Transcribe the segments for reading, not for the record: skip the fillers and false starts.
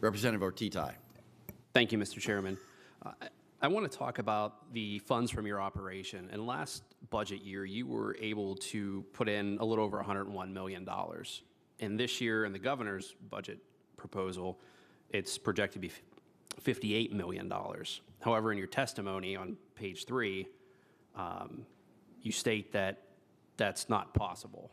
Representative Ortitay. Thank you, Mr. Chairman. I want to talk about the funds from your operation. And last budget year, you were able to put in a little over $101 million. And this year, in the governor's budget proposal, it's projected to be $58 million. However, in your testimony on page 3, you state that that's not possible.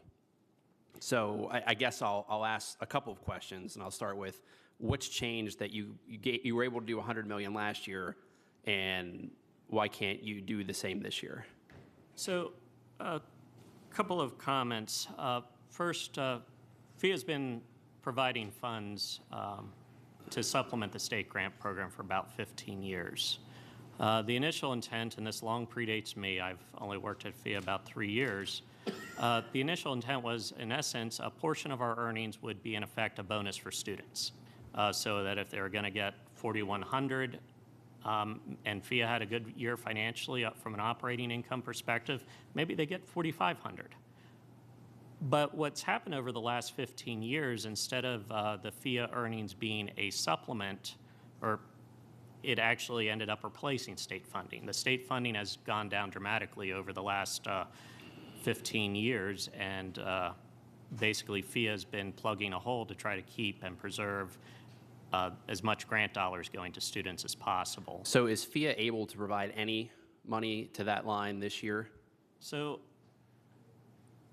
So I guess I'll ask a couple of questions, and I'll start with what's changed that you were able to do $100 million last year, and why can't you do the same this year? So a couple of comments. First, PHEAA has been providing funds to supplement the state grant program for about 15 years. The initial intent, and this long predates me, I've only worked at PHEAA about 3 years, the initial intent was, in essence, a portion of our earnings would be, in effect, a bonus for students. So that if they were going to get $4,100 and PHEAA had a good year financially from an operating income perspective, maybe they get $4,500. But what's happened over the last 15 years, instead of the PHEAA earnings being a supplement, or it actually ended up replacing state funding. The state funding has gone down dramatically over the last 15 years, and basically PHEAA has been plugging a hole to try to keep and preserve as much grant dollars going to students as possible. So is PHEAA able to provide any money to that line this year? So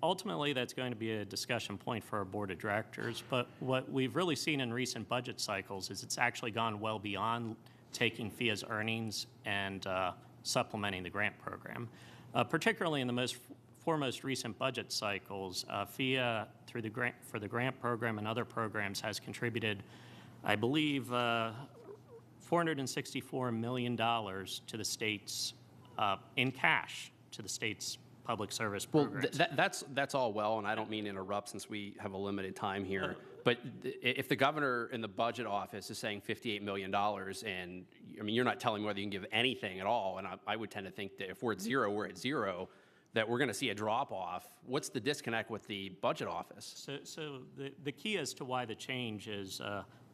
ultimately, that's going to be a discussion point for our board of directors. But what we've really seen in recent budget cycles is it's actually gone well beyond taking PHEAA's earnings and supplementing the grant program. Particularly in the foremost recent budget cycles, PHEAA, through for the grant program and other programs, has contributed, I believe, $464 million to the states in cash to the state's public service programs. Well, that's all well, and I don't mean to interrupt since we have a limited time here. But if the governor in the budget office is saying $58 million, and I mean, you're not telling me whether you can give anything at all, and I would tend to think that if we're at zero, we're at zero, that we're going to see a drop off. What's the disconnect with the budget office? So the key as to why the change is,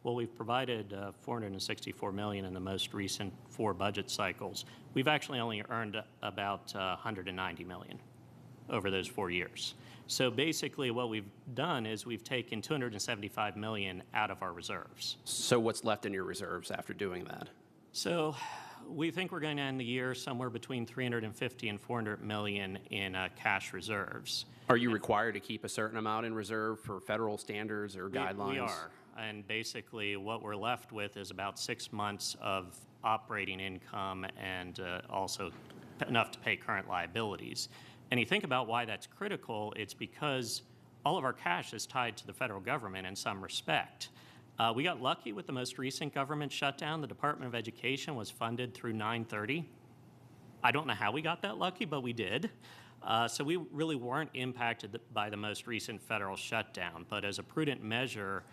well, we've provided $464 million in the most recent 4 budget cycles. We've actually only earned about $190 million over those 4 years. So basically what we've done is we've taken $275 million out of our reserves. So what's left in your reserves after doing that? So we think we're going to end the year somewhere between $350 and $400 million in cash reserves. Are you required to keep a certain amount in reserve for federal standards or guidelines? We are. And basically what we're left with is about 6 months of operating income and also enough to pay current liabilities. And you think about why that's critical, it's because all of our cash is tied to the federal government in some respect. We got lucky with the most recent government shutdown. The Department of Education was funded through 9/30. I don't know how we got that lucky, but we did. So we really weren't impacted by the most recent federal shutdown. But as a prudent measure,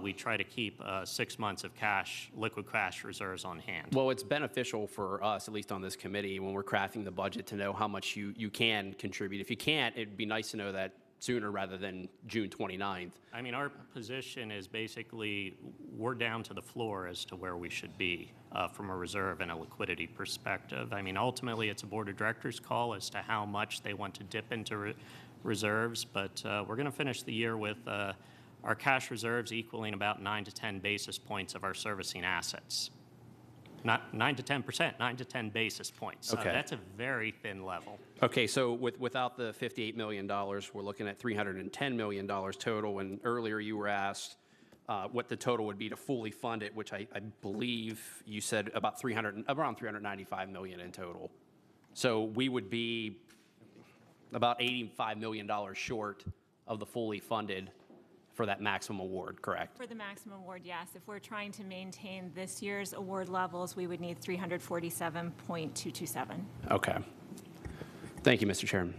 we try to keep 6 months of cash, liquid cash reserves on hand. Well, it's beneficial for us, at least on this committee, when we're crafting the budget, to know how much you can contribute. If you can't, it'd be nice to know that sooner rather than June 29th. I mean, our position is basically we're down to the floor as to where we should be from a reserve and a liquidity perspective. I mean, ultimately, it's a board of directors call as to how much they want to dip into reserves, but we're going to finish the year with our cash reserves equaling about 9 to 10 basis points of our servicing assets. Not 9 to 10%, 9 to 10 basis points. Okay. That's a very thin level. Okay, so without the $58 million, we're looking at $310 million total. And earlier you were asked what the total would be to fully fund it, which I believe you said about around $395 million in total. So we would be about $85 million short of the fully funded for that maximum award, correct? For the maximum award, yes. If we're trying to maintain this year's award levels, we would need 347.227. Okay. Thank you, Mr. Chairman.